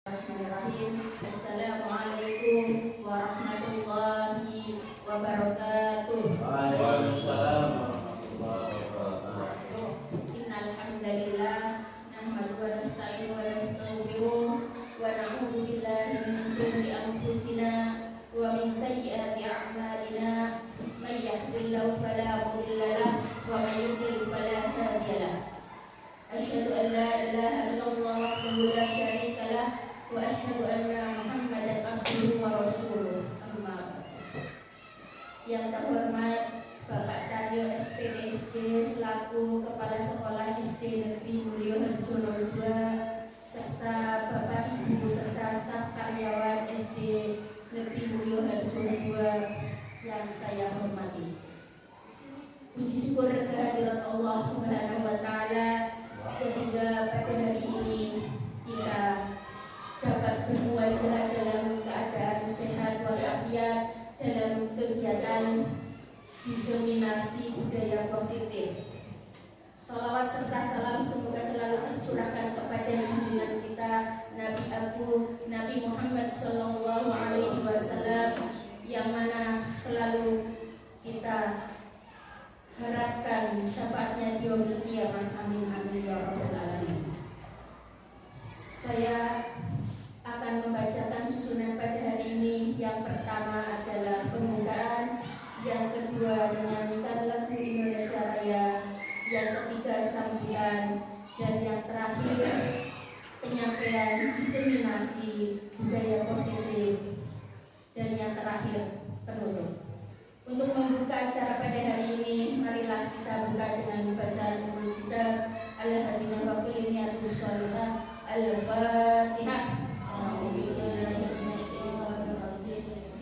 Bismillahirrahmanirrahim. Assalamualaikum warahmatullahi wabarakatuh. Waalaikumsalam warahmatullahi wabarakatuh. Innal hamdalillah nahmaduhu wa nasta'inuhu wa nastaghfiruh wa na'udzu billahi min shururi anfusina wa min sayyiati a'malina. May yahdihillahu fala mudilla lahu wa may yudlil fala hadiya lahu. Asyhadu an la ilaha illallah wahdahu la syarika lah wa asyhadu anna Muhammadan abduhu wa rasuluh. Amma ba'du. Yang terhormat Bapak Taryo SPDSD selaku Kepala Sekolah SD Negeri Mulyo Harjo 02 serta Bapak Ibu serta staf karyawan SD Negeri Mulyo Harjo 2 yang saya hormati. Puji syukur kehadirat Allah Subhanahu wa taala sehingga pada hari ini kita dapat bermuajah dalam keadaan sehat walafiat dalam kegiatan diseminasi budaya positif. Salawat serta salam semoga selalu tercurahkan kepada junjungan kita Nabi Agung Nabi Muhammad Sallallahu Alaihi Wasallam yang mana selalu kita harapkan syafaatnya di yaumil qiyamah. Amin amin ya rabbal alamin. Saya akan membacakan susunan pada hari ini. Yang pertama adalah pembukaan, yang kedua menyanyikan lagu Indonesia Raya, yang ketiga sambutan, dan yang terakhir penyampaian diseminasi budaya positif, dan yang terakhir penutup. Untuk membuka acara pada hari ini, marilah kita buka dengan bacaan Nurul Kitab Al-Hadinah wa Qiliniyatus Sholihah Al-Fatihah.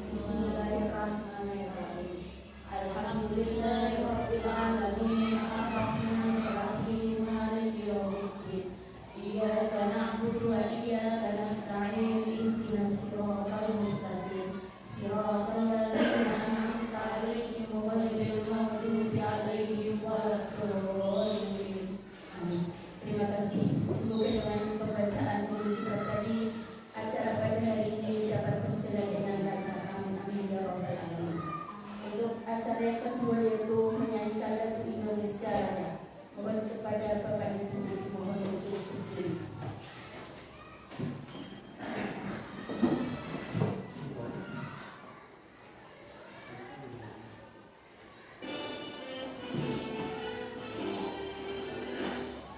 Bismillahirrahmanirrahim. Alhamdulillahirabbil alamin arrahmanir rahim maliki yaumiddin. Iyyaka na'budu wa iyyaka nasta'in ihdinas siratal mustaqim. Siratal ladzina an'amta 'alaihim ghairil maghdubi 'alaihim waladdallin. Amin. Terima kasih. Semoga dengan pembacaan Nurul Kitab tadi acara pada hari ini dapat berjalan dengan lancar. Amin amin ya rabbal alamin. Untuk acara yang kedua yaitu menyanyikan lagu Indonesia Raya. Mohon kepada Bapak Ibu mohon untuk berdiri.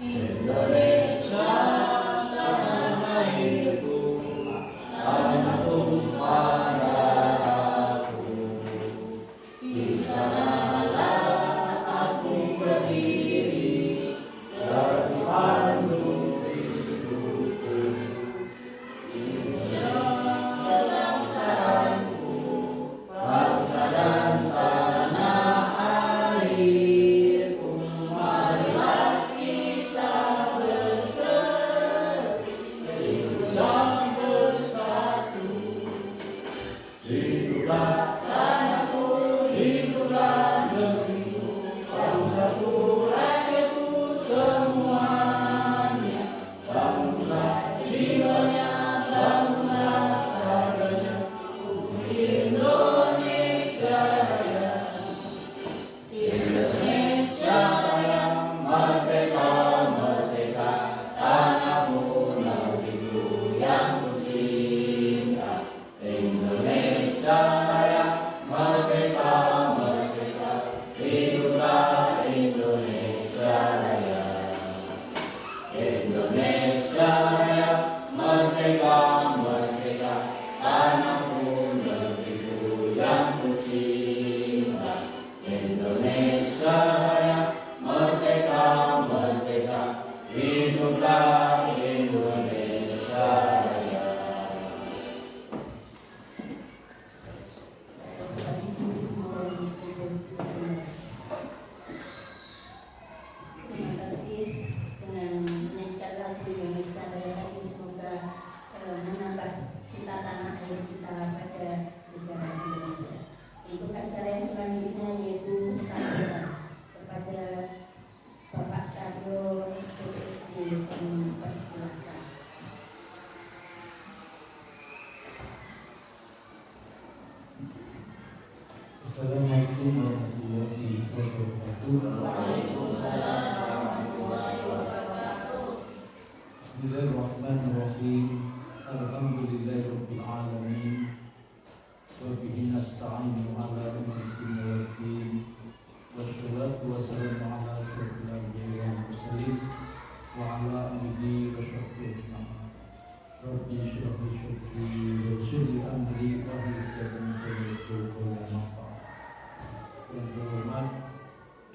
Indonesia tanah airku, tanah tumpah darahku. Di sanalah aku berdiri, jadi pandu hidupku. Indonesia bangsaku, bangsa dan tanah airku. Marilah kita bersatu, bersatu. Hiduplah tanahku, hiduplah negeriku, bangsaku, rakyatku semuanya. Bangunlah jiwanya, bangunlah raganya, untuk Indonesia Raya. Indonesia Raya, merdeka, merdeka, tanahku, negeriku yang ku cinta. Indonesia Raya, merdeka, merdeka, hiduplah Indonesia Raya. Indonesia Raya, merdeka, merdeka, tanahku, negeriku yang ku cinta. Indonesia Raya, merdeka, merdeka, hiduplah Indonesia Raya. Terima kasih dengan menyanyikan lagu Indonesia Raya tadi. Semoga Assalamualaikum warahmatullahi wabarakatuh. Waalaikumsalam warahmatullahi wabarakatuh. Bismillahirrahmanirrahim. Alhamdulillahirabbil alamin. Wa bihi nasta'inu ala umuri dunya wad din. Wassalatu wassalamu ala asyrofil anbiya'i wal mursalin wa ala alihi wa sahbihi ajma'in. Rabbi shrah li sadri wa yassir li amri wahlul 'uqdatam min lisani yafqahu. Yang terhormat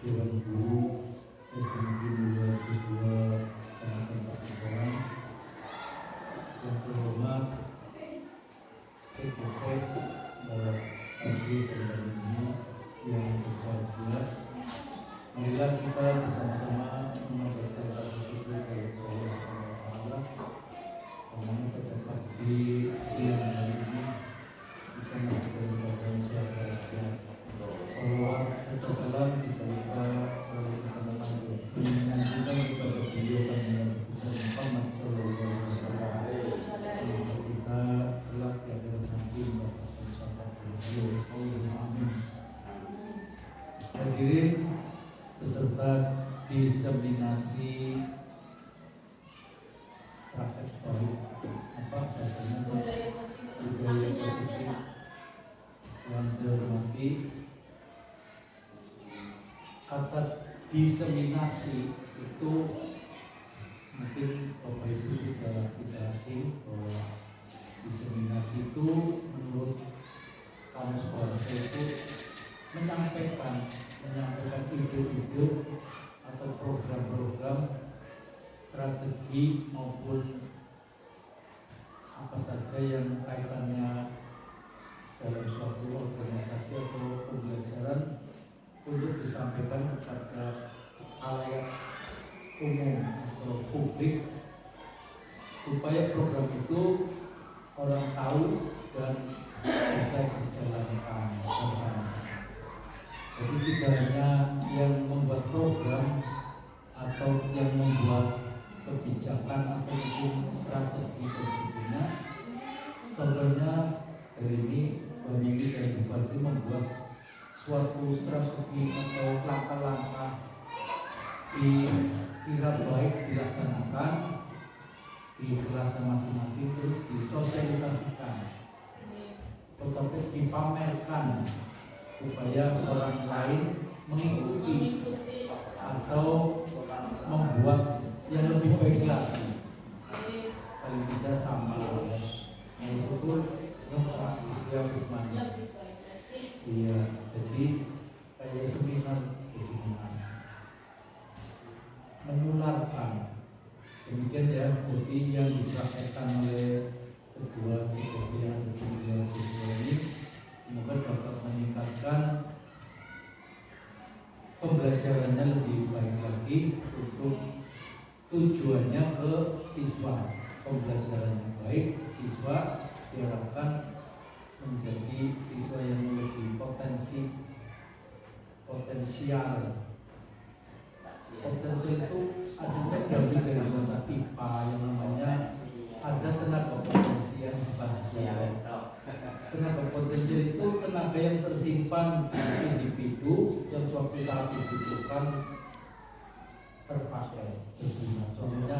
Dewan Guru SDN Mulia Kedua Kecamatan Pakukoran, yang terhormat Sekretariat Haji dan ini yang berbahagia, marilah kita bersama-sama mengabarkan kasih syukur kepada Allah Taala karena pada pagi siang hari ini kita masih dalam keadaan sehat walafiat. Salawat serta salam kita lupa selalu kita menyanjungkan kepada beliau yang besar Muhammad Sallallahu Alaihi Wasallam. Kita kelak di akhirat nanti mendapatkan syafaat beliau. Allahumma amin. Hadirin peserta diseminasi praktek baru apa bahasanya budaya positif yang saya hormati. Kata diseminasi itu mungkin Bapak Ibu sudah tidak asing bahwa diseminasi itu menurut kamus bahasa itu menyampaikan ide-ide atau program-program strategi maupun apa saja yang kaitannya dalam suatu organisasi atau pembelajaran untuk disampaikan kepada khalayak umum atau publik supaya program itu orang tahu dan bisa dijalankan bersama. Jadi tidak hanya yang membuat program atau yang membuat kebijakan atau mungkin strategi tentunya. Contohnya hari ini Mbak Mimi dan Bupati membuat suatu strategi atau langkah-langkah dikira baik dilaksanakan di kelas masing-masing, terus disosialisasikan, tetapi dipamerkan supaya orang lain mengikuti atau membuat yang lebih baik lagi, paling tidak sama itu yang bermanfaat. Iya, jadi kayak seminar menularkan demikian ya. Jadi yang dipraktekkan oleh kedua kegiatan ini semoga dapat meningkatkan pembelajarannya lebih baik lagi untuk tujuannya ke siswa. Pembelajaran yang baik, siswa diharapkan menjadi siswa yang memiliki potensial itu aslinya diambil dari bahasa IPA yang namanya ada tenaga potensial. Tenaga potensial itu tenaga yang tersimpan di individu yang suatu saat dibutuhkan terpakai berguna. Contohnya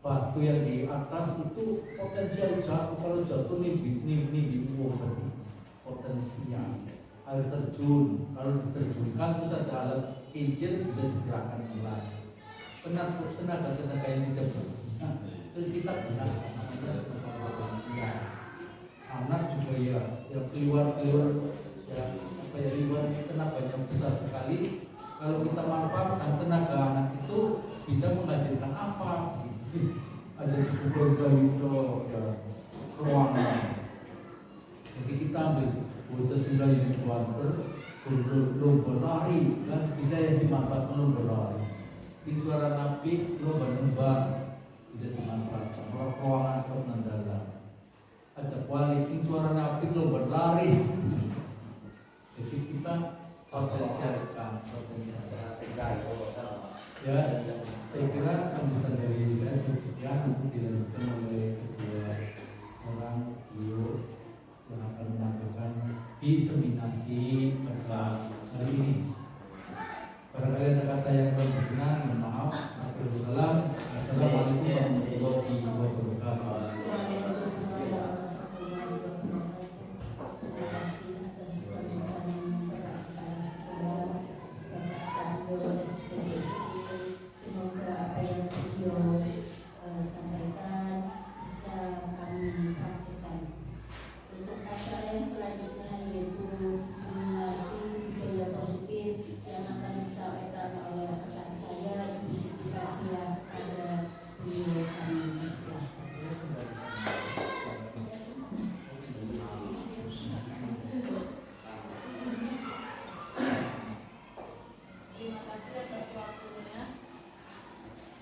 batu yang di atas itu potensial jatuh, kalau jatuh nih potensial. Air terjun, kalau diterjunkan terus ada alat kincir bisa digerakkan ulang. Tenaga yang tidak berguna terus kita gunakan namanya potensial. Anak juga ya keluar ya tenaganya besar sekali. Kalau kita manfaatkan tenaga anak itu bisa menghasilkan apa? Ada cukup untuk ruangan. Jadi kita ambil butuh 9 kuarter lomba lari kan bisa yang dimanfaatkan lomba lari. Sing suara nabi lomba nembang bisa dimanfaatkan ruangan penandala. Ajak wali sing suara nabi lomba lari. Jadi kita potensialkan ya. Saya kira sambutan dari saya cukup ya, untuk dilanjutkan oleh kedua orang beliau yang akan menyampaikan diseminasi pada hari ini. Barangkali ada kata yang berkenan, mohon maaf. Assalamualaikum warahmatullahi wabarakatuh. Semoga apa yang beliau sampaikan bisa kami praktekkan. Untuk acara yang selanjutnya yaitu diseminasi budaya positif yang akan disampaikan oleh rekan saya di Siti Kastia pada beliau kami persilahkan. Terima kasih atas waktunya.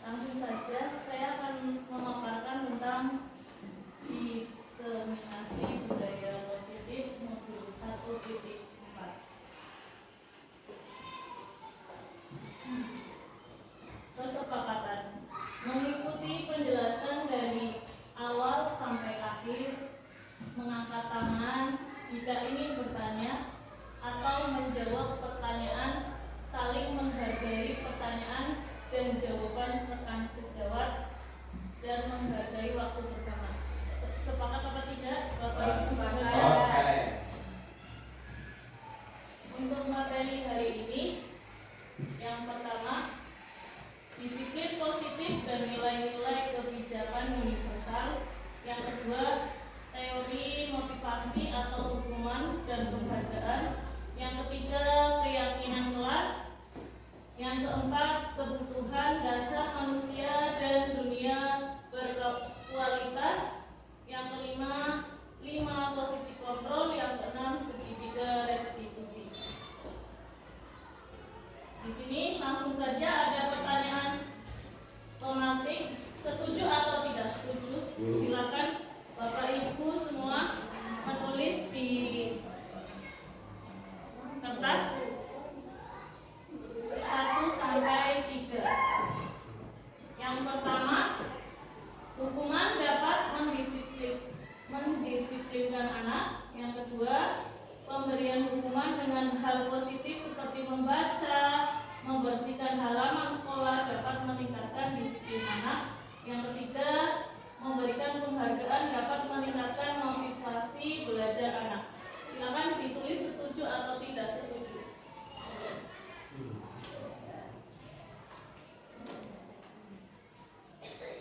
Langsung saja saya akan memaparkan tentang diseminasi budaya positif modul 1.4. Kesepakatan mengikuti penjelasan dari awal sampai akhir, mengangkat tangan jika ingin bertanya atau menjawab pertanyaan, saling menghargai pertanyaan dan jawaban rekan sejawat, dan menghargai waktu bersama. Sepakat apa tidak, Bapak Ibu? Oke. Untuk materi hari ini, yang pertama, disiplin positif dan nilai-nilai kebijakan universal. Yang kedua, teori motivasi atau hukuman dan penghargaan. Yang ketiga, keyakinan kelas. Yang keempat, kebutuhan dasar manusia dan dunia berkualitas. Yang kelima, 5 posisi kontrol. Yang keenam, segitiga restitusi. Di sini langsung saja ada pertanyaan pematik, setuju atau tidak setuju? Silakan Bapak Ibu semua menulis di kertas 1 sampai 3. Yang pertama, hukuman dapat mendisiplinkan anak. Yang kedua, pemberian hukuman dengan hal positif seperti membaca, membersihkan halaman sekolah dapat meningkatkan disiplin anak. Yang ketiga, memberikan penghargaan dapat meningkatkan motivasi belajar anak. Silakan ditulis setuju atau tidak setuju.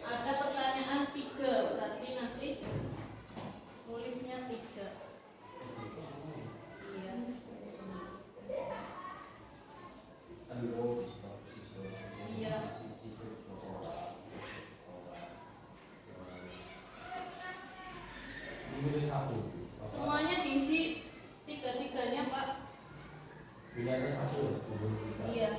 Ada pertanyaan 3, berarti nanti tulisnya 3. Iya. Iya. Semuanya diisi 3-3-nya, Pak. Iya.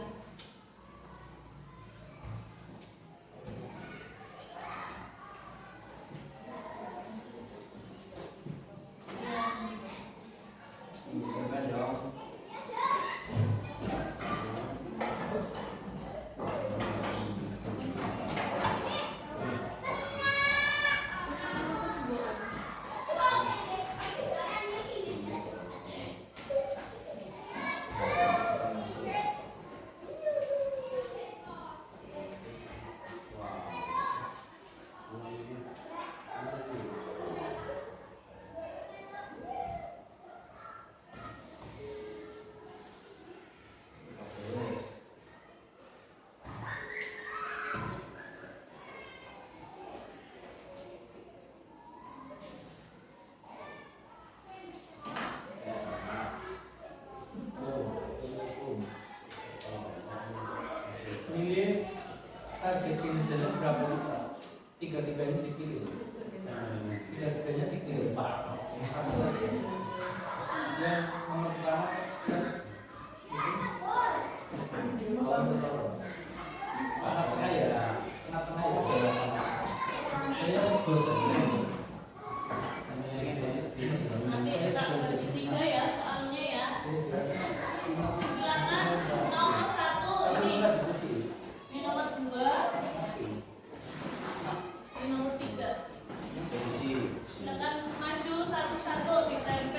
Milih target kinerjanya berapa? 3-3 ini dipilih. 3-3-nya dipilih 4. Sama saja. Yang nomor pertama tengah ya. Saya bosan. Nanti kita bagi 3 ya soalnya ya. Silakan nomor 1 ini. Ini nomor 2. Ini nomor 3. Silakan maju satu-satu ditempel.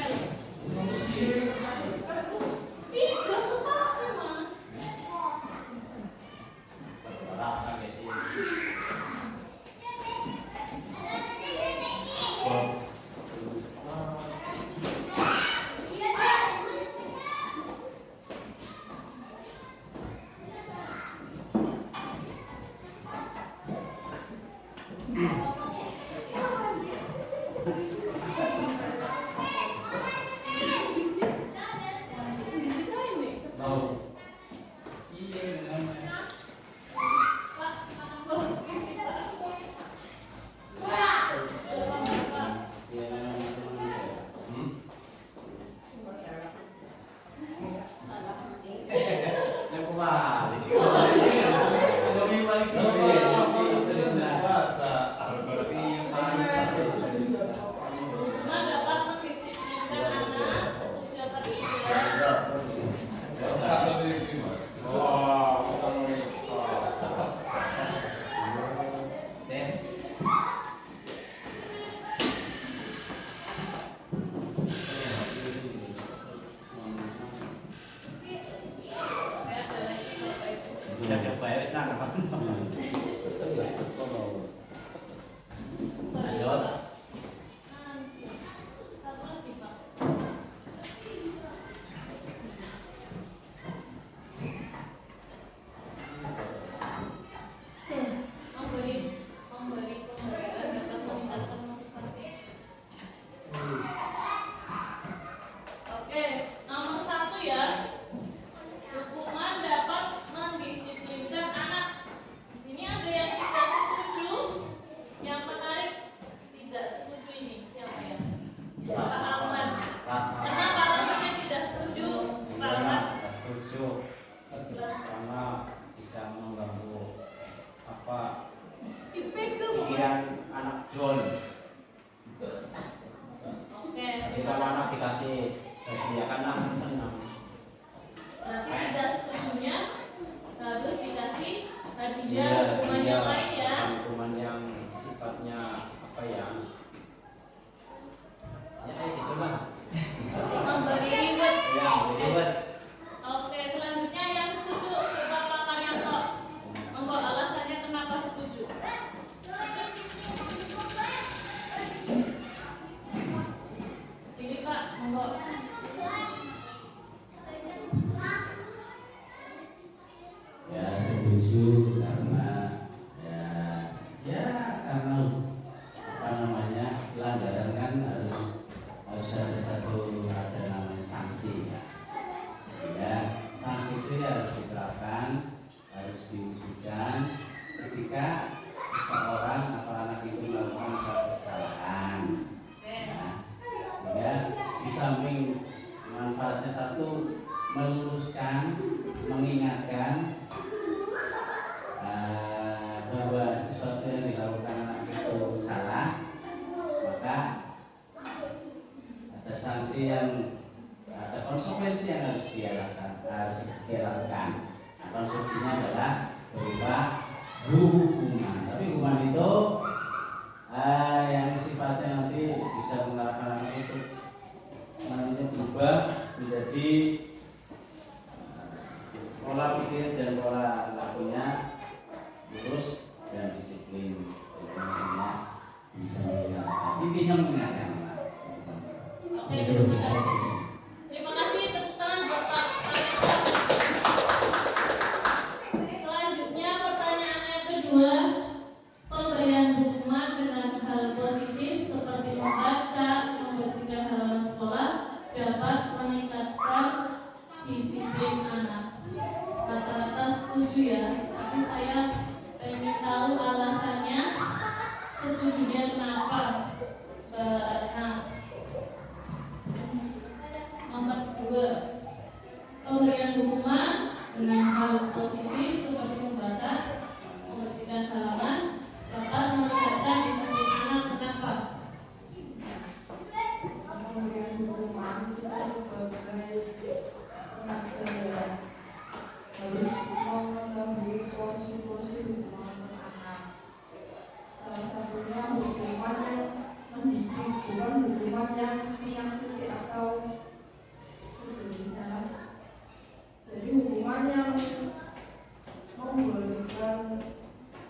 memberikan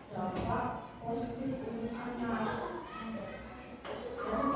dampak positif untuk anak. Ya,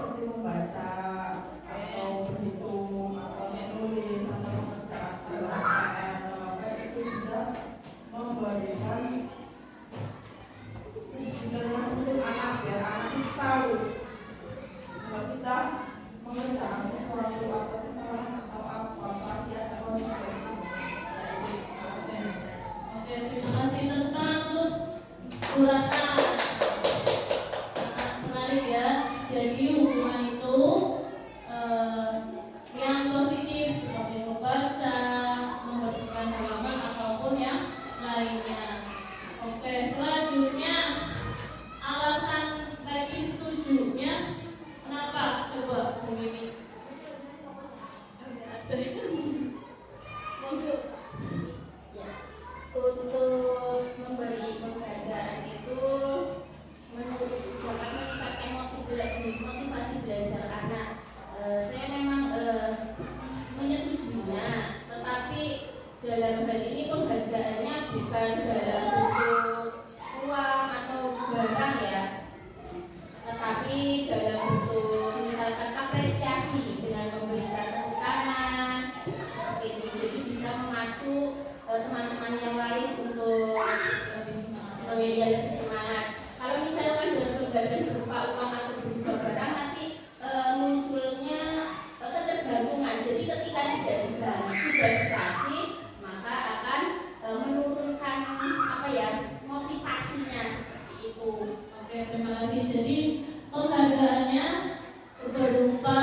memilih ada monggo. Ya, untuk memberi penghargaan itu menurut sejarah meningkatkan motivasi belajar anak. Saya memang menyetujuinya, tetapi dalam hal ini penghargaannya bukan dalam bentuk uang atau barang ya, tetapi dalam bentuk misalkan apresiasi dengan memberikan tepuk seperti itu. Jadi bisa memacu teman-teman yang lain untuk lebih semangat. Kalau misalkan dalam penghargaan berupa uang atau berupa barang, nanti munculnya ketergantungan. Jadi ketika tidak dikasih, maka akan menurunkan motivasinya seperti itu. Oke, terima kasih. Jadi penghargaannya berupa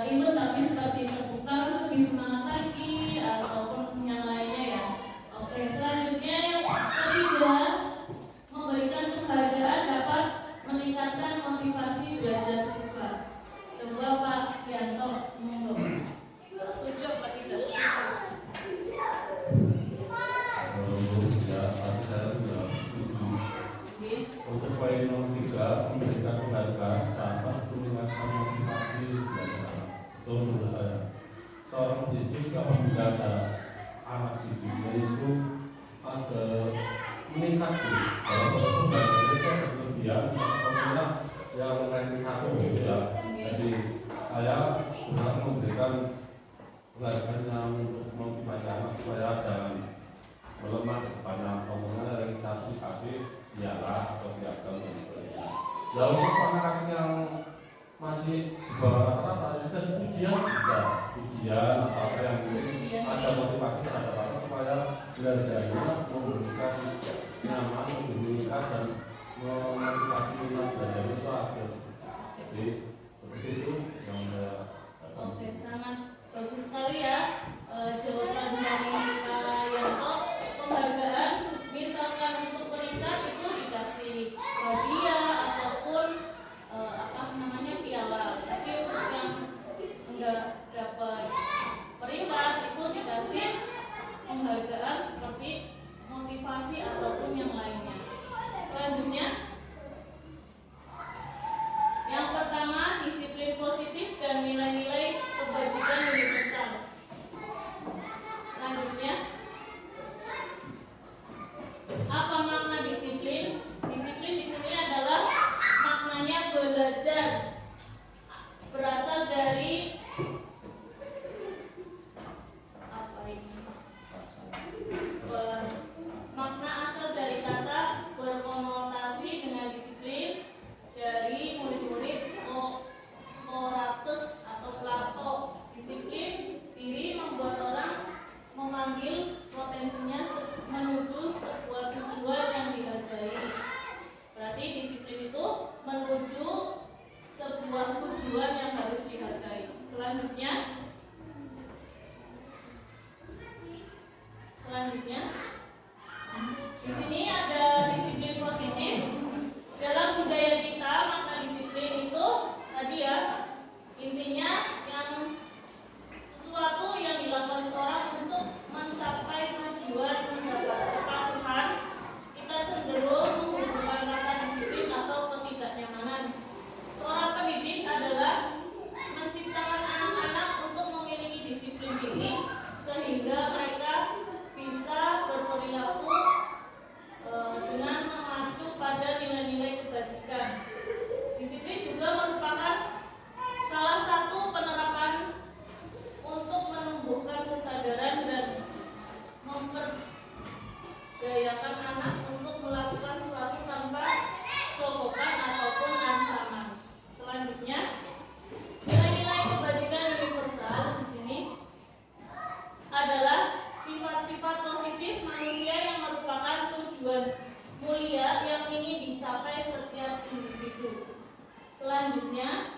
itu tapi seperti terbuka untuk disemangat lagi ataupun yang lainnya ya. Oke, selanjutnya yang ketiga, memberikan penghargaan dapat meningkatkan motivasi belajar siswa. Coba Pak Yanto, monggo. Setuju apa tidak setuju? Untuk poin nomor 3, memberikan penghargaan dapat meningkatkan motivasi belajar. Betul menurut saya. Seorang pendidik apabila ada anak didiknya itu ada meningkat walaupun belajar itu berlebihan, pokoknya yang ranking 1 gitu ya. Jadi saya benar memberikan penghargaan yang untuk motivasi anak supaya jangan melemah kepada pokoknya realisasi kasih ialah atau biarkan ya untuk anak-anak yang masih di bawah rata-rata itu ujian atau apa yang ada motivasi terhadap apa supaya belajarnya memberikan nyaman, memberikan dan memotivasi minat belajar itu ada. Jadi seperti itu yang saya katakan. Oke, sangat bagus sekali ya jawaban dari Pak Yanto. Penghargaan misalkan untuk peringkat itu dikasih hadiah ataupun piala. Tapi untuk yang enggak dapat peringkat itu dikasih penghargaan seperti motivasi ataupun yang lainnya. Selanjutnya, yang pertama disiplin positif dan nilai-nilai kebajikan universal. Selanjutnya, apa makna disiplin? Disiplin di sini adalah maknanya belajar, berasal dari makna asal dari kata berkonotasi dengan disiplin dari murid-murid Socrates atau Plato. Disiplin diri membuat orang memanggil potensinya menuju sebuah tujuan yang dihargai. Berarti disiplin itu menuju sebuah tujuan yang harus dihargai. Selanjutnya, di sini ada disiplin positif. Dalam budaya kita, maka disiplin itu tadi ya, intinya yang sesuatu yang dilakukan seorang untuk mencapai tujuan mendapat kepatuhan. Kita cenderung menghubungkan kata disiplin atau ketidaknyamanan. Seorang pendidik adalah menciptakan anak-anak untuk memiliki disiplin diri sehingga mereka bisa berperilaku dengan mengacu pada nilai-nilai kebajikan. Disiplin juga merupakan salah satu penerapan untuk menumbuhkan kesadaran dan memperdayakan anak untuk melakukan sesuatu tanpa sokokan ataupun ancaman. Selanjutnya, nilai-nilai kebajikan universal di sini adalah sifat-sifat positif manusia yang merupakan tujuan mulia yang ingin dicapai setiap individu. Selanjutnya,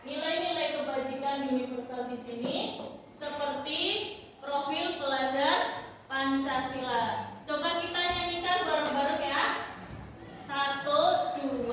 nilai-nilai kebajikan universal di sini seperti profil pelajar Pancasila. Coba kita nyanyikan bareng-bareng ya. 1, 2,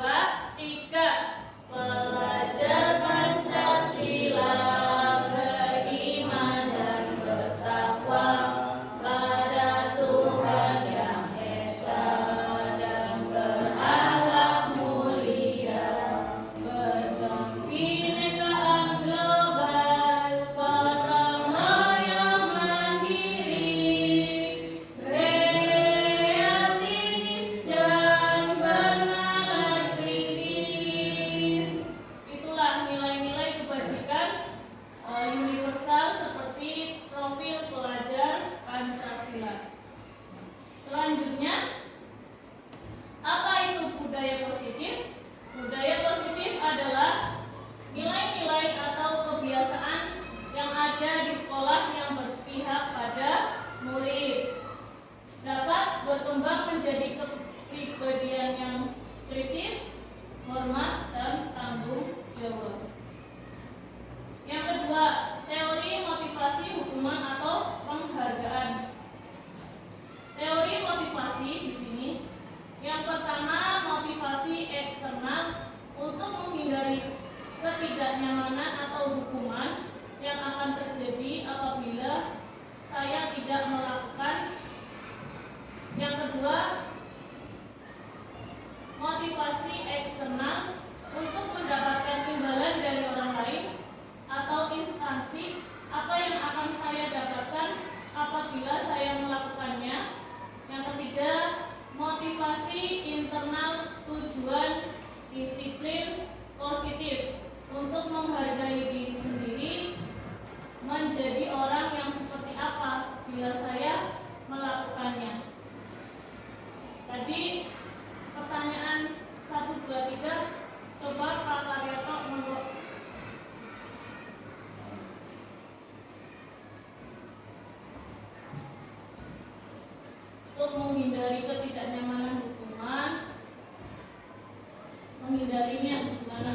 menghindarinya gimana?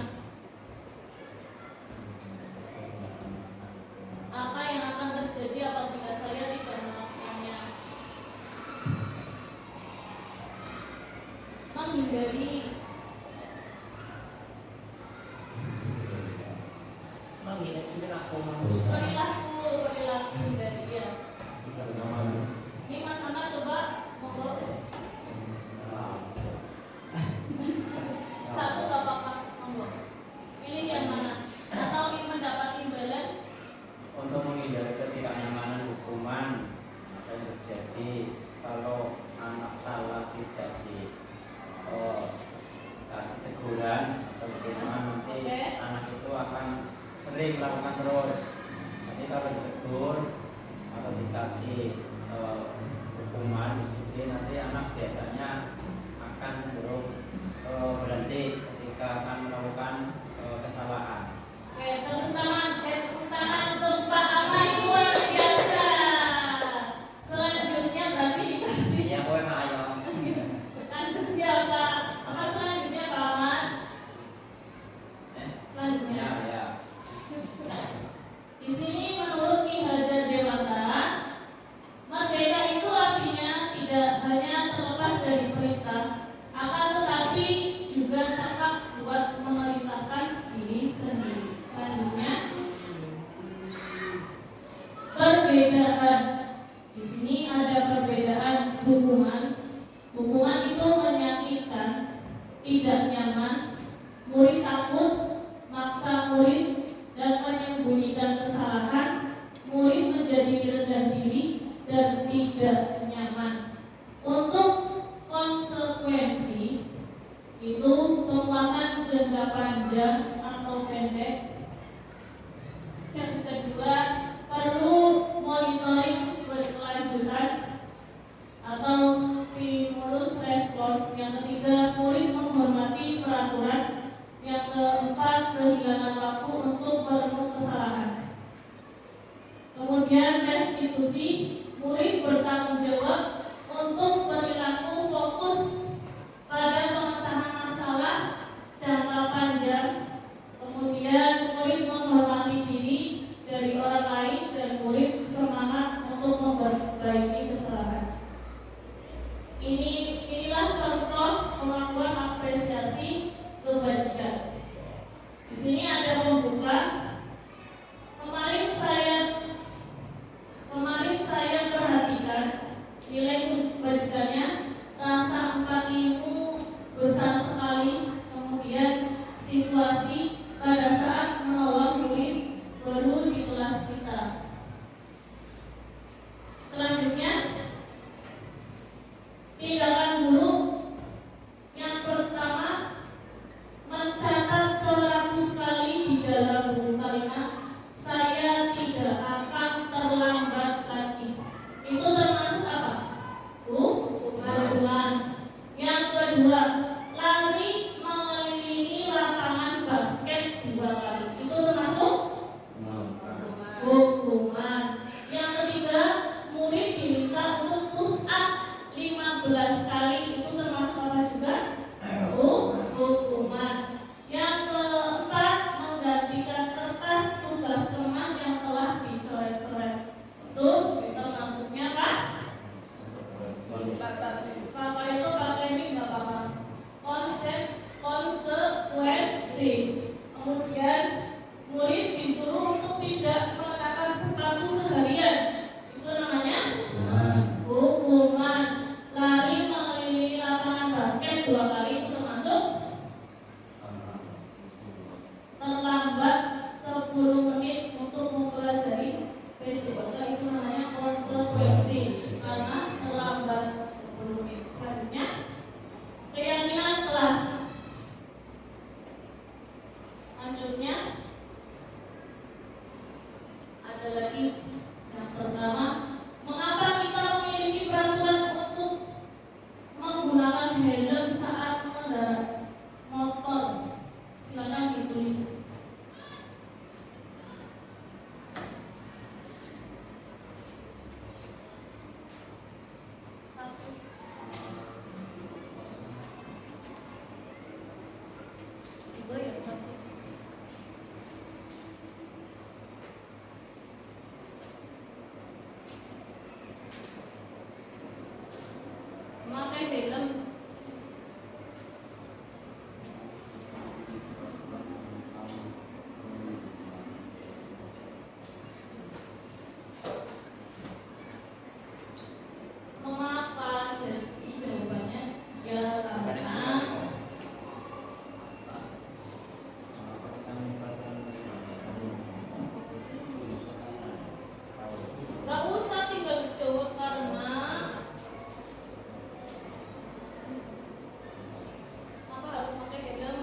Apa yang akan terjadi apabila saya tidak melakukannya? Menghindari perilaku dari dia. Ini Mas Hana coba monggo. Satu gak apa-apa, monggo. Pilih yang mana? Atau ingin mendapat imbalan? Untuk menghindari ketidaknyamanan hukuman yang terjadi kalau anak salah tidak kasih teguran atau hukuman, nanti anak itu akan sering melakukan terus. Nanti kalau ditegur atau dikasih hukuman disiplin, nanti anak biasanya akan cenderung berhenti ketika akan melakukan kesalahan. Oke, tepuk tangan untuk Pak Ahmad, luar biasa. Selanjutnya berarti dikasih. Ya, kowe mah ayo. Selanjutnya Pak, apa selanjutnya Pak Ahmad? Selanjutnya. Ya. Di sini menurut Ki Hajar Dewantara, merdeka itu artinya tidak hanya terlepas dari perintah, akan tetapi juga cakap buat memerintahkan diri sendiri. Selanjutnya, perbedaan. Di sini ada perbedaan hukuman. Hukuman itu menyakitkan, tidak nyaman, murid takut, maksa murid, dan menyembunyikan kesalahan, murid menjadi rendah diri dan tidak nyaman. Untuk konsekuensi itu penguatan jangka panjang atau pendek. Yang kedua, perlu monitoring berkelanjutan atau stimulus respon. Yang ketiga, murid menghormati peraturan. Yang keempat, kehilangan waktu untuk merenung kesalahan. Kemudian restitusi, murid bertanggung jawab untuk perilaku fokus pada pemecahan masalah jangka panjang. Kemudian murid menghormati diri dari orang lain dan murid semangat untuk memperbaiki kesalahan. Inilah contoh pengakuan apresiasi kebajikan. Di sini ada pembuka. Kemarin saya perhatikan nilai kebajikannya, rasa empatimu besar sekali. Kemudian situasi pada saat menolong murid baru di kelas kita. Selanjutnya, tindakan buruk. Yang pertama, mencatat 100 kali di dalam buku kalimat, saya tidak akan terlambat lagi. Itu termasuk apa? Hukuman. Yang kedua, lari mengelilingi lapangan basket. pakai helm. Mengapa? Jadi jawabannya ya karena nggak usah tinggal dijawab karena apa harus pakai helm.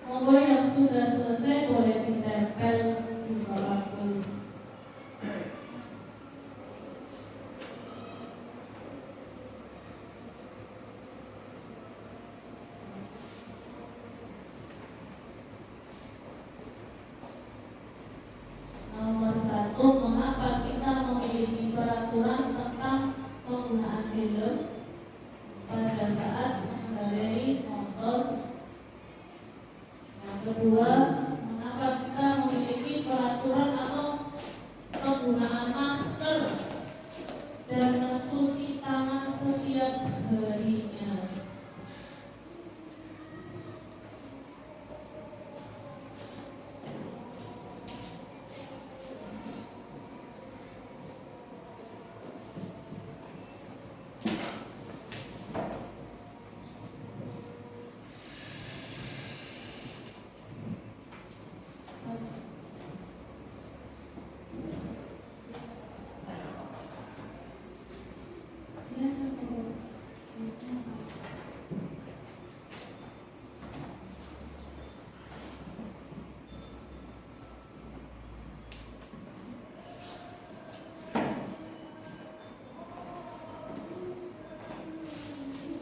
Monggo yang sudah selesai boleh ditempel di bawah tulis. Nomor 1, mengapa kita memiliki peraturan tentang penggunaan helm pada saat mengendarai motor? Yang kedua, mengapa kita memiliki peraturan atau penggunaan masker dan mencuci tangan setiap harinya?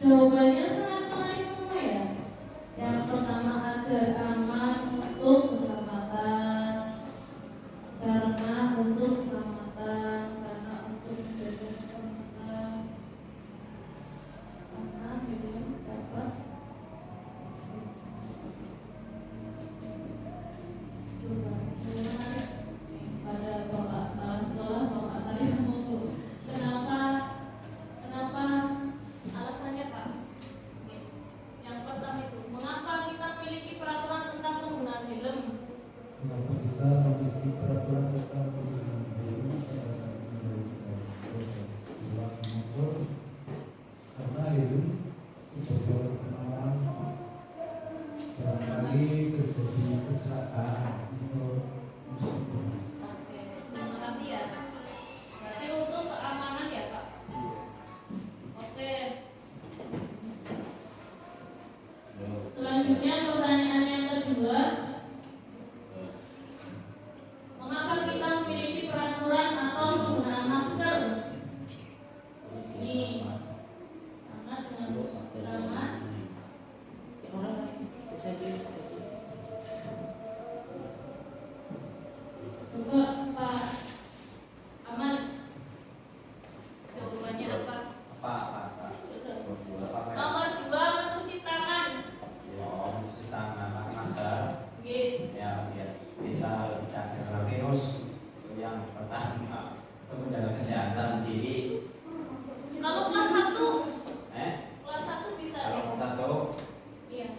Jawabannya sangat menarik semua ya. Yang pertama, agar aman untuk keselamatan, karena untuk keselamatan, karena untuk menjaga keselamatan, karena helm dapat menarik pada bapak sekolah bapak tadi ngomong. Kenapa alasannya Pak? Yang pertama itu, mengapa kita memiliki peraturan tentang penggunaan helm? Kenapa kita memiliki peraturan tentang penggunaan helm pada saat mengendarai motor? Karena helm sebagai pengaman barangkali terjadi kecelakaan motor. Oke, terima kasih ya. Berarti untuk keamanan ya Pak. Oke. Selanjutnya pertanyaan yang kedua, mengapa kita memiliki peraturan atau penggunaan masker? Ini karena dengan pertama coba Pak Aman, jawabannya apa? Apa? Nomor 2, mencuci tangan. Oh, mencuci tangan, pakai masker. Gitu. Ya, biar kita menjaga virus. Yang pertama, itu menjaga kesehatan diri. Kalau kelas 1, Eh, kelas 1 bisa kalau ya? satu, Iya.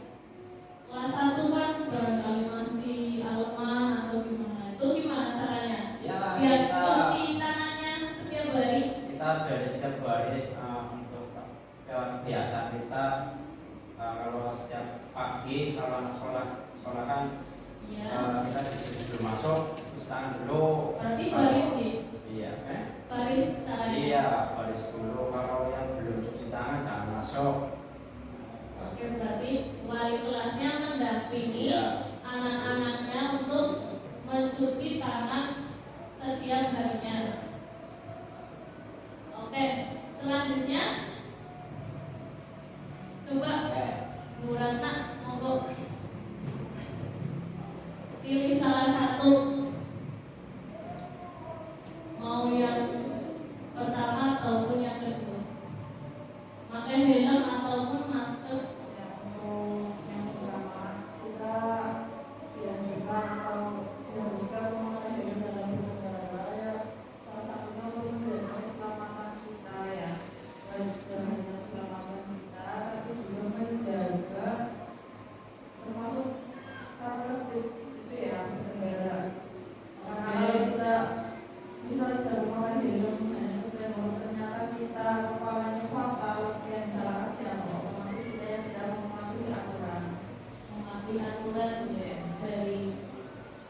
Kelas 1 kan barangkali masih aleman atau gimana? Itu gimana caranya? ya Biar kita cuci tangannya setiap hari. jadi setiap hari untuk kebiasaan kita kalau setiap pagi kalau anak sekolah kan Iya. kita sebelum masuk terus tangan dulu. Berarti baris nih. Iya, Baris caranya. iya baris dulu. Kalau yang belum cuci tangan jangan masuk. Oke, berarti wali kelasnya mendampingi Iya. anak-anaknya untuk mencuci tangan setiap harinya. Oke, selanjutnya coba Bu Ratna, monggo pilih salah satu, mau yang pertama ataupun yang kedua, pakai helm ataupun masker. Untuk yang pertama, kita dianjurkan atau diharuskan memakai helm dalam berkendara ya. Salah satunya untuk menjaga keselamatan kita ya, baik hanya keselamatan kita, tapi juga menjaga termasuk tertib itu ya berkendara. Karena kalau kita misalnya tidak memakai helm, dan ternyata kita kepalanya fatal, yang salah siapa? Otomatis kita yang tidak mematuhi aturan. Mematuhi aturan dari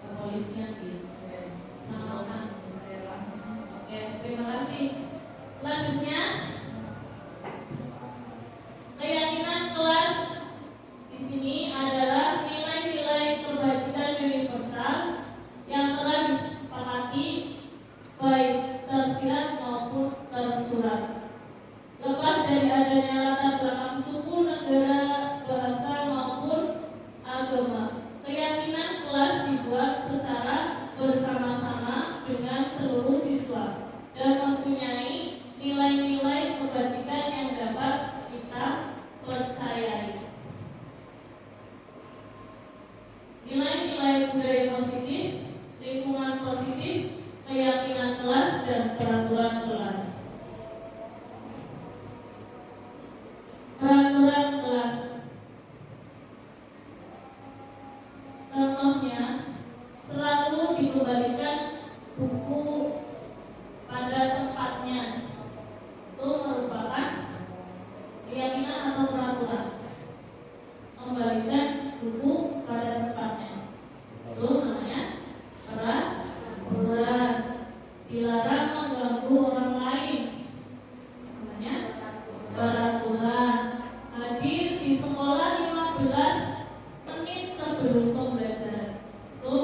kepolisian di Malang. Oke, terima kasih. Selanjutnya, keyakinan kelas di sini adalah nilai-nilai kebajikan universal yang telah disepakati baik tersirat maupun tersurat. Lepas dari adanya latar belakang suku, negara, bahasa maupun agama, keyakinan kelas dibuat secara bersama-sama dengan seluruh siswa dan mempunyai nilai-nilai kebajikan yang dapat kita percayai. Nilai-nilai budaya positif, lingkungan positif, keyakinan kelas, dan peraturan kelas. Peraturan kelas. Contohnya, selalu dikembalikan buku pada tempatnya. Itu merupakan keyakinan atau peraturan. Kembalikan buku pada tempatnya. Itu namanya peraturan. Dilarang mengganggu orang lain. Namanya peraturan. Hadir di sekolah 15 menit sebelum pembelajaran. Itu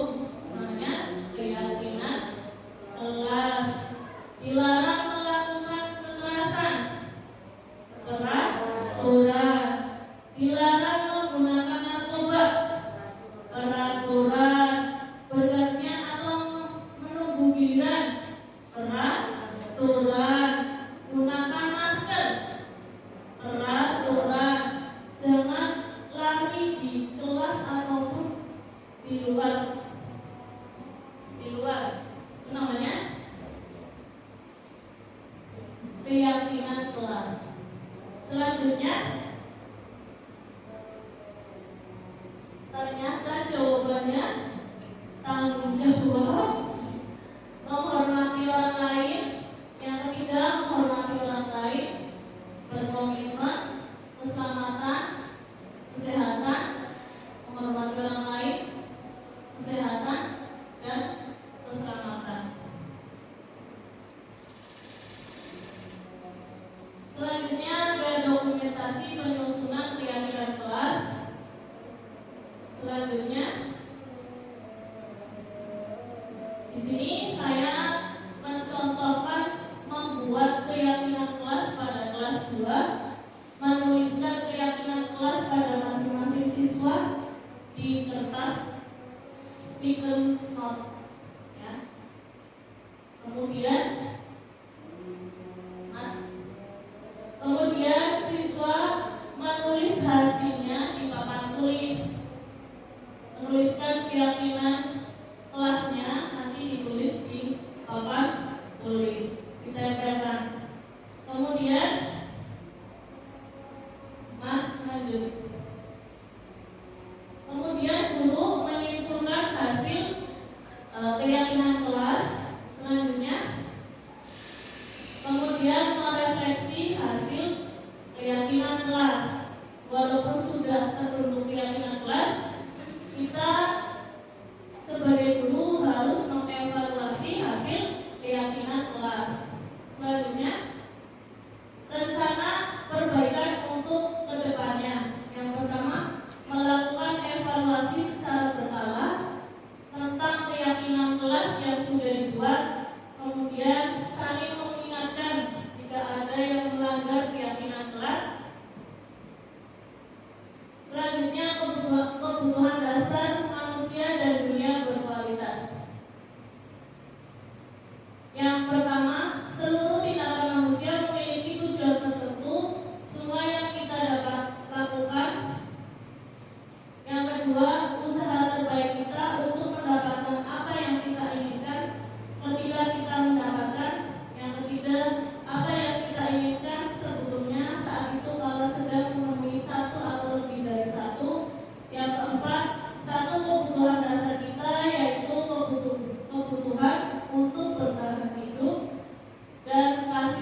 namanya keyakinan kelas. Dilarang melakukan kekerasan. Peraturan. Dilarang menggunakan narkoba. Peraturan. Bergantian atau menunggu giliran. Peraturan. Gunakan masker. Peraturan. Jangan lari di kelas ataupun di luar. Itu namanya keyakinan kelas. Selanjutnya, ternyata jawabannya tanggung jawab, menghormati orang lain. Yang ketiga, menghormati orang lain, berkomitmen, keselamatan, kesehatan, menghormati orang lain, kesehatan, dan keselamatan. Selanjutnya ada dokumentasi penyusunan keyakinan kelas. Selanjutnya, di sini saya mencontohkan membuat keyakinan kelas pada kelas 2, menuliskan keyakinan kelas pada masing-masing siswa di kertas sticky note. Ya. Kemudian siswa menulis hasilnya di papan tulis. Menuliskan keyakinan kelasnya nanti ditulis di papan tulis, ditempelkan. Kemudian Mas lanjut. Kemudian guru menyimpulkan hasil keyakinan kelas. Selanjutnya, kemudian merefleksi hasil keyakinan kelas. Walaupun sudah terbentuk keyakinan kelas, kita sebagai guru harus mengevaluasi hasil keyakinan kelas. Selanjutnya, rencana perbaikan untuk kedepannya. Yang pertama, melakukan evaluasi secara berkala tentang keyakinan kelas yang sudah dibuat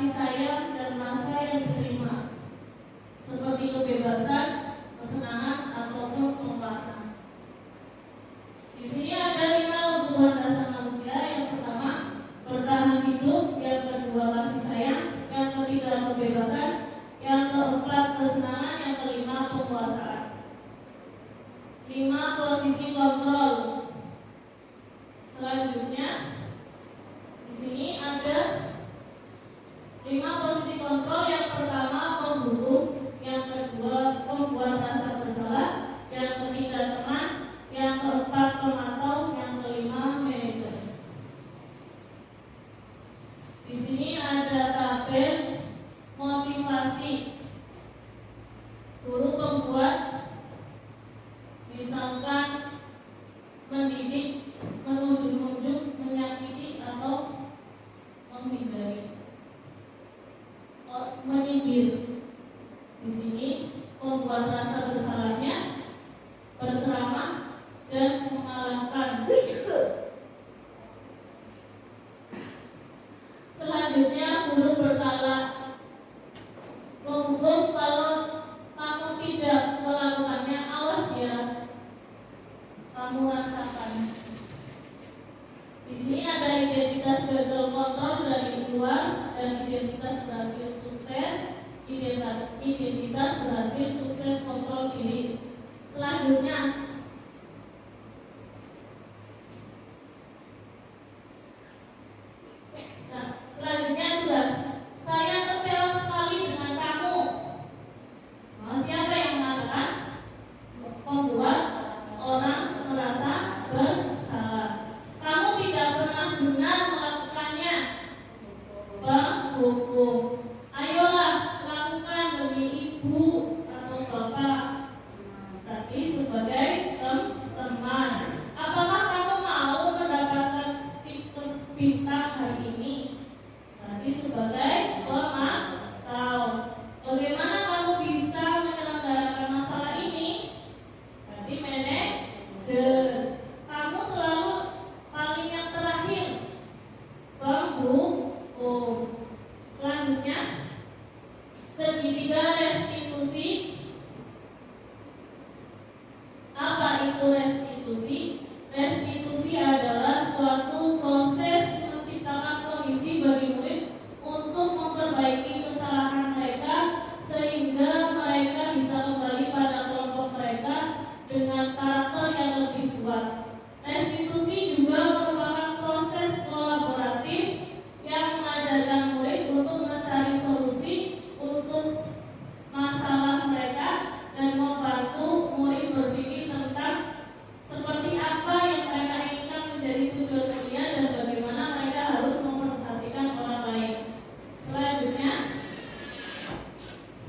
kasih sayang dan masa yang diterima, seperti kebebasan, kesenangan, ataupun penguasaan. Di sini ada 5 kebutuhan dasar manusia. Yang pertama, bertahan hidup. Yang kedua, kasih sayang. Yang ketiga, kebebasan. Yang keempat, kesenangan. Yang kelima, penguasaan. 5 posisi kontrol. Selanjutnya, di sini ada 5 posisi kontrol. Yang pertama, pembunuh. Yang kedua, pembuat rasa bersalah. Yang ketiga, teman. Yang keempat, pemantau. Yang kelima, manajer. Di sini ada tabel motivasi. Guru pembuat misalkan mendidik, menunjuk-nunjuk, menyakiti atau menghindari, menyindir. Di sini pembuat rasa bersalahnya berceramah dan mengalahkan. Selanjutnya, guru bersalah menghukum. Kalau kamu tidak melakukannya, awas ya, kamu rasakan. Di sini ada identitas gagal kontrol dari luar dan identitas berhasil sukses. Identitas berhasil sukses kontrol diri. Selanjutnya, tugas. Saya kecewa sekali dengan kamu. Siapa yang mengatakan? Pembuat orang merasa bersalah. Kamu tidak pernah benar melakukannya. Penghukum. Ayolah, lakukan demi ibu atau bapak. Tapi sebagai teman. Apakah kamu mau mendapatkan stiker bintang hari ini? Tadi sebagai pemantau. Bagaimana kamu bisa menyelenggarakan masalah ini? Tadi manajer. Kamu selalu paling yang terakhir. Penghukum. Selanjutnya, segitiga restitusi. Apa itu restitusi? Restitusi adalah suatu proses menciptakan kondisi bagi murid untuk memperbaiki kesalahan mereka sehingga mereka bisa kembali pada kelompok mereka dengan karakter yang lebih kuat. Restitusi juga merupakan proses kolaboratif yang mengajarkan murid untuk mencari solusi untuk masalah mereka dan membantu murid berpikir tentang seperti apa yang mereka inginkan menjadi tujuan kuliah dan bagaimana mereka harus memperhatikan orang lain. Selanjutnya,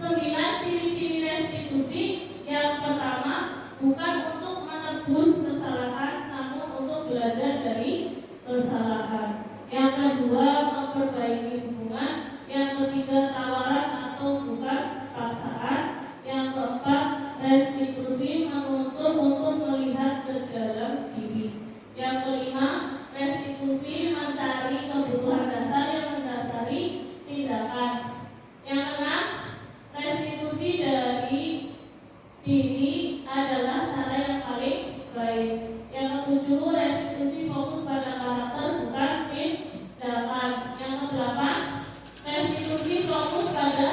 9 ciri-ciri restitusi. Yang pertama, bukan untuk menebus kesalahan, namun untuk belajar dari kesalahan. Yang kedua, memperbaiki hubungan. Yang ketiga, tawaran atau bukan paksaan. Yang keempat, restitusi menuntut untuk melihat ke dalam diri. Yang kelima, restitusi mencari kebutuhan dasar yang mendasari tindakan. Yang keenam, restitusi dari diri adalah cara yang paling baik. Yang ketujuh, restitusi fokus pada karakter bukan tindakan. Yang kedelapan, restitusi fokus pada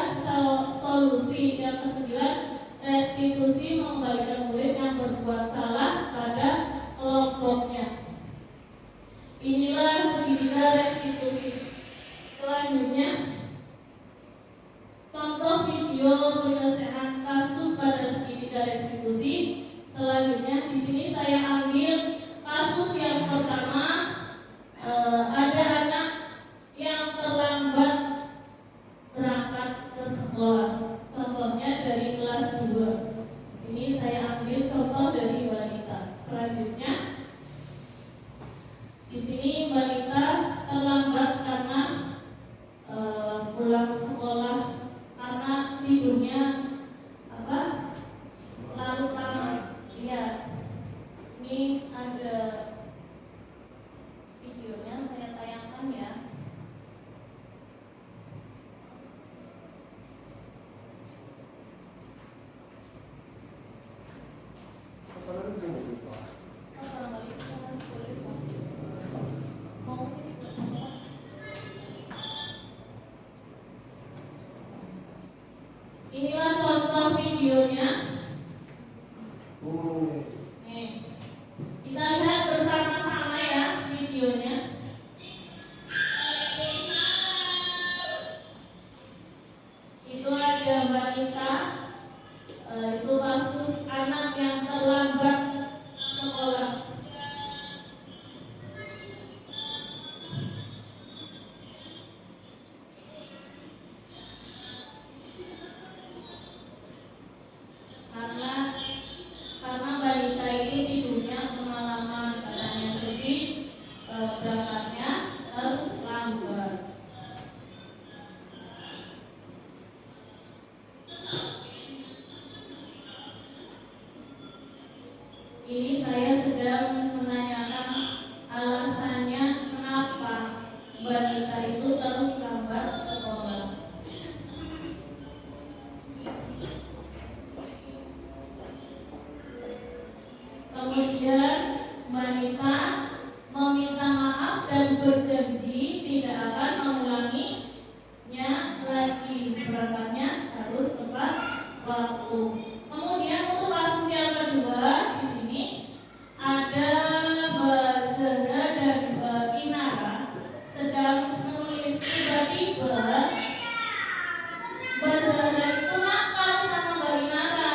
solusi. Yang kesembilan, restitusi mengembalikan murid yang berbuat salah pada kelompoknya. Inilah segitiga restitusi. Selanjutnya, contoh video penyelesaian kasus pada segitiga restitusi. Selanjutnya, di sini saya ambil kasus yang pertama. Ada anak yang terlambat berangkat ke sekolah. Contohnya dari kelas 2. Di sini saya ambil contoh dari wanita. Selanjutnya, di sini wanita terlambat karena pulang sekolah karena tidurnya larut malam. Iya, ini ada videonya, saya tayangkan ya. videonya? Nih, kita lihat bersama-sama ya videonya. Itu ada wanita, itu kasus anak yang terlambat sekolah. Karena balita ini tidurnya pengalaman katanya, jadi berangkatnya terlambat. Ini saya sedang menanyakan alasannya kenapa balita itu terlambat sekolah. Kemudian wanita meminta maaf dan berjanji tidak akan mengulanginya lagi. Berangkatnya harus tepat waktu. Kemudian untuk kasus yang kedua di sini ada Mbak Zahra dan Mbak Inara sedang menulis, tiba-tiba Mbak Zahra itu nakal sama Mbak Inara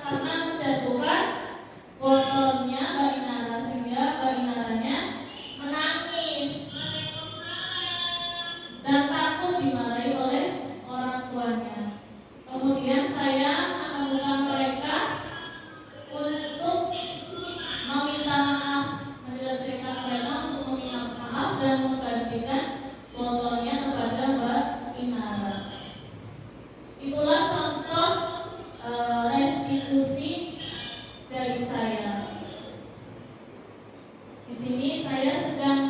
karena menjatuhkan botolnya Mbak Inara sehingga Mbak Inaranya menangis dan takut dimarahi oleh orang tuanya. Kemudian saya menemukan mereka untuk meminta maaf, menyelesaikan mereka untuk meminta maaf dan menggantikan botolnya kepada Mbak Inara. Itulah contoh restitusi dari saya. Di sini saya sedang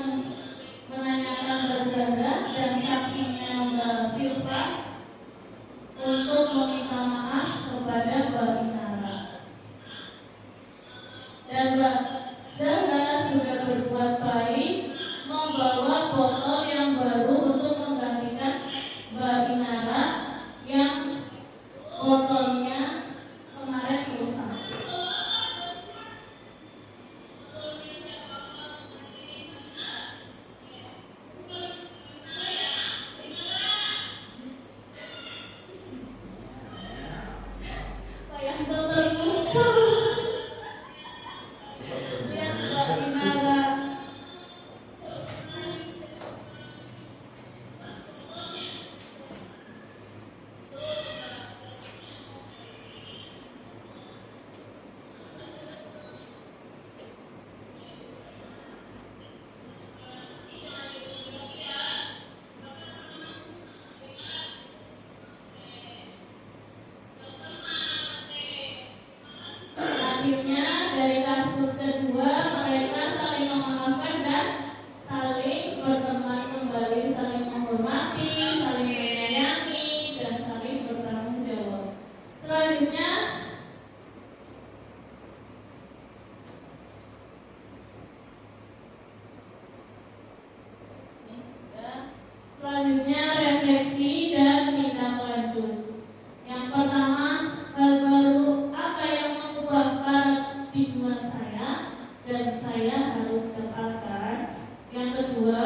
menanyakan Mbak Zahra dan saksinya Mbak Silva untuk meminta maaf kepada Mbak Inara. Dan Mbak Zahra sudah berbuat baik membawa botol yang baru untuk menggantikan Mbak Inara yang botolnya kemarin rusak. Yang terbuka. Lihat Mbak Inara. Akhirnya dari kasus kedua mereka saling memaafkan dan saling berteman kembali, saling menghormati, saling menyayangi dan saling bertanggung jawab. Selanjutnya refleksi dan tindak lanjut. Yang pertama, hal baru apa yang mengubah paradigma saya dan saya harus dapatkan. Yang kedua,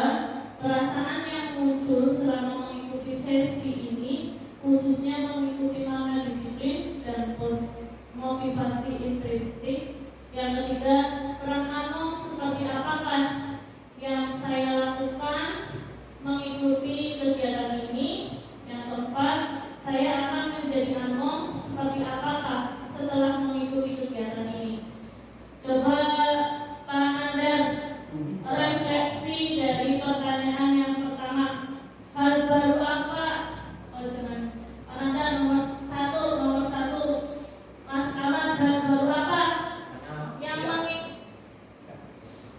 perasaan yang muncul selama mengikuti sesi ini, khususnya mengikuti makna disiplin dan motivasi intrinsik. Yang ketiga, peran Among seperti apakah yang saya lakukan mengikuti kegiatan ini. Yang keempat, saya akan menjadi Among seperti apakah setelah mengikuti kegiatan ini. Coba Pak Nandar refleksi dari pertanyaan yang pertama. Hal baru apa? Oh jangan. Pak Nandar nomor satu. Mas Ahmad, hal baru apa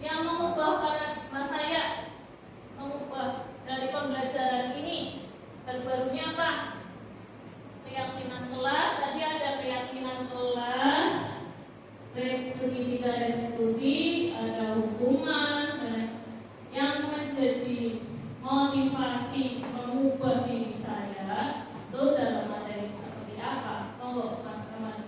yang mengubah Mas saya mengubah dari pembelajaran ini? Hal barunya apa? Keyakinan kelas, tadi ada keyakinan kelas, segitiga restitusi, ada hukuman, dan yang menjadi motivasi mengubah diri saya itu dalam materi seperti apa? Mas Ahmad.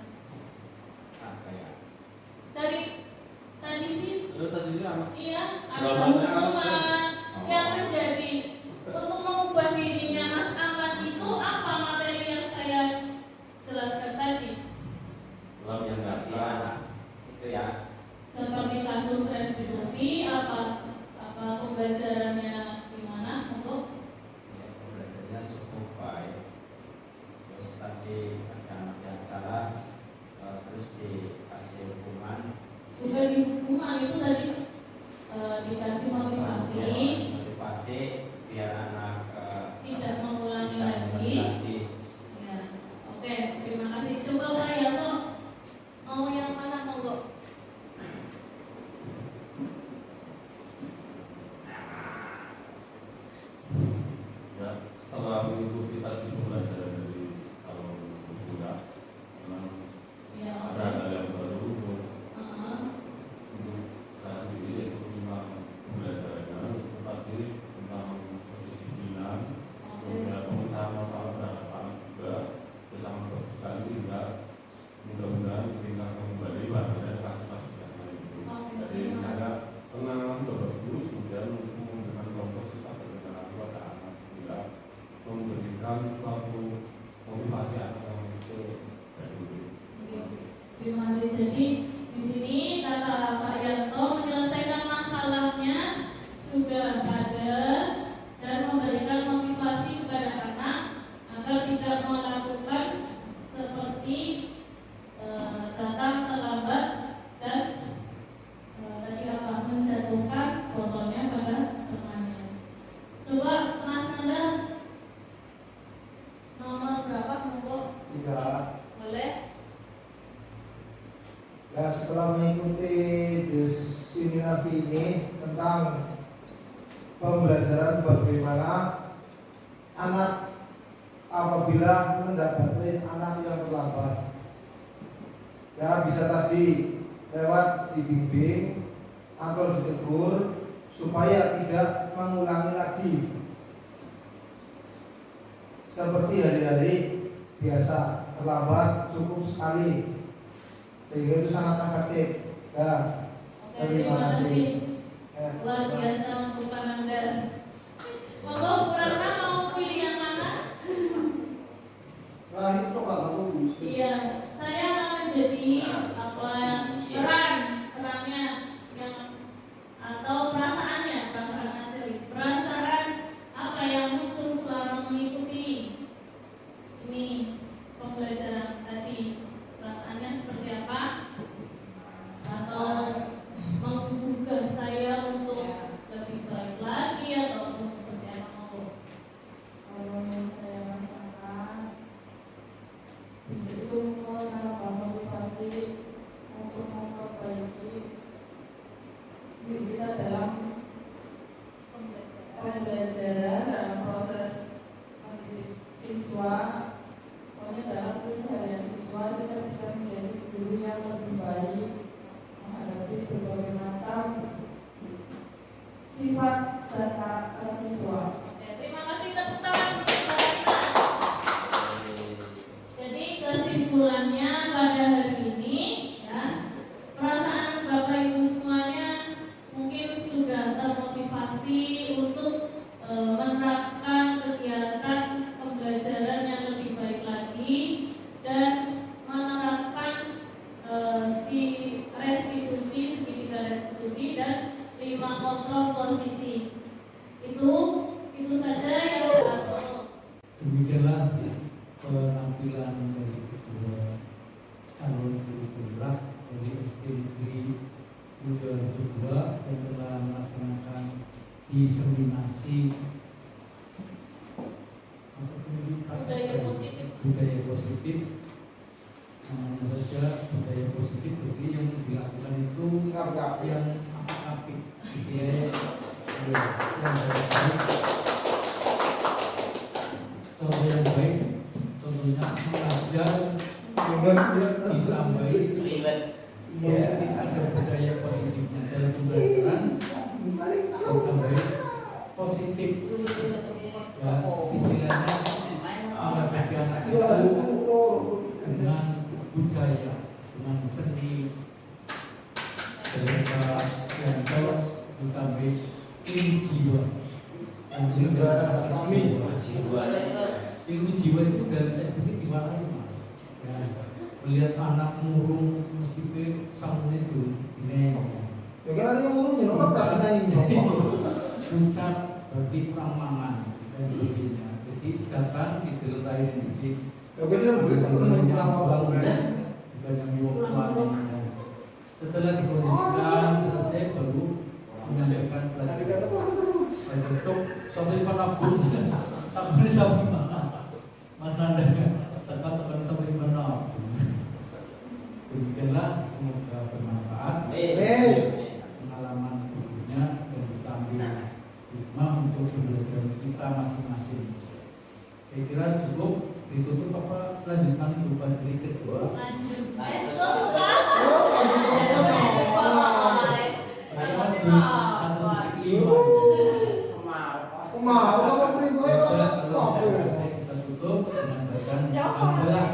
motivasi atau itu dari Terima kasih. Jadi di sini kata Pak Yanto menyelesaikan masalahnya sudah ada dan memberikan motivasi kepada anak agar tidak melakukan seperti datang terlambat dan tadi apa menjatuhkan botolnya pada temannya. Coba Mas Nanda nomor berapa monggo? 3. Boleh? Ya, setelah mengikuti diseminasi ini tentang pembelajaran bagaimana anak apabila mendapati anak yang terlambat, ya bisa tadi lewat dibimbing atau ditegur supaya tidak mengulangi lagi seperti hari-hari biasa terlambat cukup sekali, sehingga itu sangat efektif. Ya, Oke, terima kasih. Luar biasa untuk Pak Nanda. Monggo Bu Ratna mau pilih yang mana? Nah itu kalau Iya, saya akan menjadi apa perannya yang atau perasaannya, perasaan asli, perasaan apa yang muncul selama mengikuti ini pembelajaran tadi, perasaannya seperti apa? Atau menggugah saya untuk lebih baik lagi atau untuk seperti apa mau? Kalau saya rasakan itu menambah motivasi untuk memperbaiki diri kita dalam pembelajaran dalam proses mendidik siswa. Pokoknya dalam keseharian siswa kita bisa menjadi guru yang lebih baik menghadapi berbagai macam sifat dan karakter siswa. Oke, terima kasih, tepuk tangan untuk Mbak Ratna. Jadi kesimpulannya pada hari ini ya, perasaan Bapak Ibu semuanya mungkin sudah termotivasi untuk menerapkan kegiatan pembelajaran yang lebih baik lagi dan menerapkan si restitusi, segitiga restitusi dan 5 kontrol posisi. Itu saja yang aku. Demikianlah penampilan dari kedua calon guru penggerak dari SD Negeri 2 yang telah melaksanakan diseminasi budaya positif. Namanya saja budaya positif, jadi yang dilakukan itu yang apik-apik, yang baik. Contoh yang baik, contohnya mengajar ditambahi ribet. positif, ada budaya positifnya dalam pembelajaran, ditambahi positif. Ya, istilahnya menghadapi anak itu dengan budaya, dengan seni, beberapa yang terus ditambahi ilmu jiwa dan juga ilmu jiwa itu dalam SPP diwarnai mas. Ya, melihat anak murung meskipun sang itu ini. ya kan ada yang ngurungnya, nomor tak naik Puncak berarti kurang mangan dan sebagainya. Jadi datang diteletai di sini. ya biasanya boleh satu nomor pulang setelah dikondisikan selesai baru menyampaikan tadi pelajaran. kata pulang terus Untuk sampai panapun sampai mana adanya tetap akan sampai mana. Demikianlah, semoga bermanfaat pengalaman gurunya dan diambil hikmah untuk pembelajaran kita masing-masing. Saya kira cukup ditutup apa lanjutkan berupa cerita kedua. mau apa beri gue Kita tutup dengan bacaan alhamdulillah